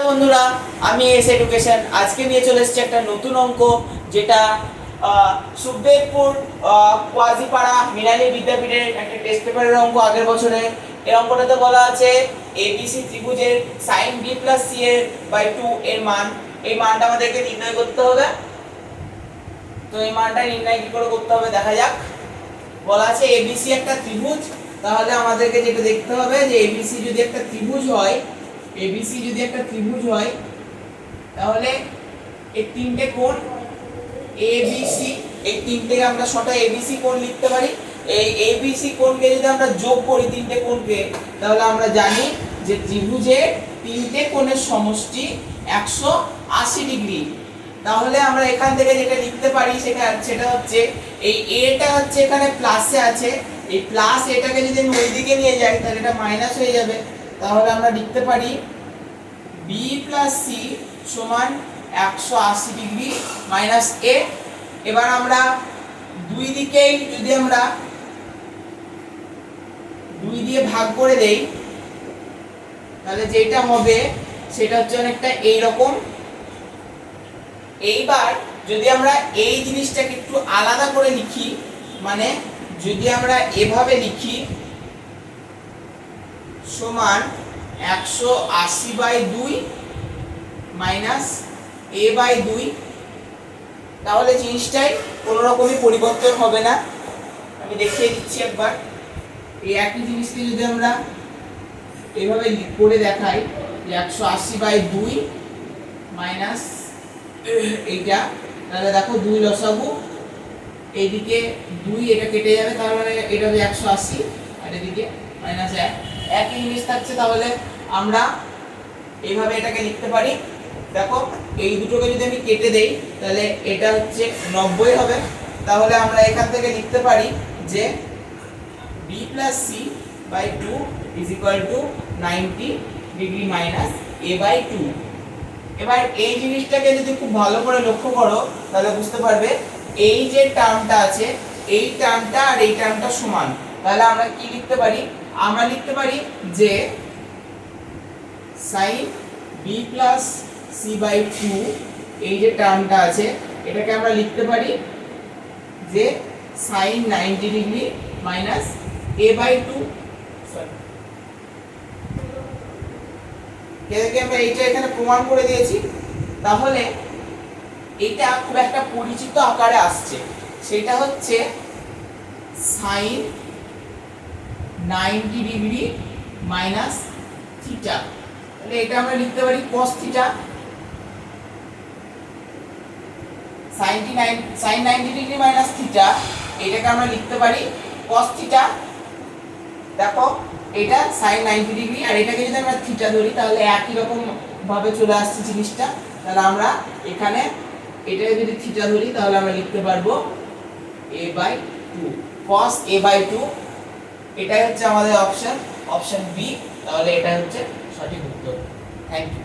বন্ধুরা, আমি S education আজকে নিয়ে চলে এসেছি একটা নতুন অঙ্ক, যেটা সুখদেবপুর কোয়াজিপাড়া মৃণালী বিদ্যাপীঠের একটা টেস্ট পেপারের অঙ্ক আগের বছরে। এই অঙ্কটাতে বলা আছে এবিসি ত্রিভুজের sin b + c এর বাই 2 এর মান। এই মানটা আমাদেরকে নির্ণয় করতে হবে। তো এই মানটা নির্ণয় কি করে করতে হবে দেখা যাক। বলা আছে এবিসি একটা ত্রিভুজ, তাহলে আমাদেরকে যেটা দেখতে হবে যে এবিসি যদি একটা ত্রিভুজ হয়, তাহলে এই তিনটে কোণ এবিসি, এই তিনটেকে আমরা শর্ট এবিসি কোণ লিখতে পারি। এই এবিসি কোণকে যদি আমরা যোগ করি তিনটে কোণকে, তাহলে আমরা জানি যে ত্রিভুজের তিনটে কোণের সমষ্টি 180 ডিগ্রি। তাহলে আমরা এখান থেকে যেটা লিখতে পারি সেটা হচ্ছে এই এটা হচ্ছে এখানে প্লাসে আছে, এই প্লাস এটাকে যদি আমি ওইদিকে নিয়ে যাই তাহলে এটা মাইনাস হয়ে যাবে। তাহলে আমরা লিখতে পারি b + c সমান 180 ডিগ্রি মাইনাস a। এবার আমরা দুই দিকেই যদি আমরা 2 দিয়ে ভাগ করে দেই, তাহলে যেটা হবে সেটা হচ্ছে অনেকটা এই রকম। এইবার যদি আমরা এই জিনিসটাকে একটু আলাদা করে লিখি, মানে যদি আমরা এভাবে লিখি সমান 180/2 মাইনাস a/2, তাহলে জিনিসটাই কোনো রকমই পরিবর্তন হবে না। আমি দেখিয়ে দিচ্ছি একবার। এই একই জিনিসকে যদি আমরা এইভাবে করে দেখাই যে 180/2 মাইনাস এইটা, তাহলে দেখো 2 লসাগু, এইদিকে 2 এটা কেটে যাবে, তার মানে এটা হবে 180 আর এদিকে মাইনাস 1, একই জিনিস থাকছে। তাহলে আমরা এইভাবে এটাকে লিখতে পারি। দেখো এই দুটোকে যদি আমি কেটে দেই তাহলে এটা হচ্ছে 90 হবে। তাহলে আমরা এখান থেকে লিখতে পারি যে b + c/2 = 90 degree minus a/2। এবার এই জিনিসটাকে যদি খুব ভালো করে লক্ষ্য করো তাহলে বুঝতে পারবে এই যে টার্মটা আছে, এই টার্মটা আর এই টার্মটা সমান। তাহলে আমরা কি লিখতে পারি? আমরা লিখতে পারি যে sin b + c/2, এই যে টার্মটা আছে এটাকে আমরা লিখতে পারি যে sin 90 ডিগ্রি মাইনাস a/2। এটাকে আমরা এইটা এখানে প্রমাণ করে দিয়েছি। তাহলে এটা খুব একটা পরিচিত আকারে আসছে, সেটা হচ্ছে sin 90 ডিগ্রি মাইনাস থিটা। তাহলে এটা আমরা লিখতে পারি cos theta. sin 90 degree minus theta, এটাকে আমরা লিখতে পারি cos থিটা। দেখো এটা sin 90 ডিগ্রি আর এটাকে যদি আমরা থিটা ধরি তাহলে একই রকম ভাবে চলে আসছে জিনিসটা। তাহলে আমরা এখানে এটাকে যদি থিটা ধরি তাহলে আমরা লিখতে পারবো a/2, cos a/2। এটাই হচ্ছে আমাদের অপশন বি। তাহলে এটা হচ্ছে সঠিক উত্তর। Thank you.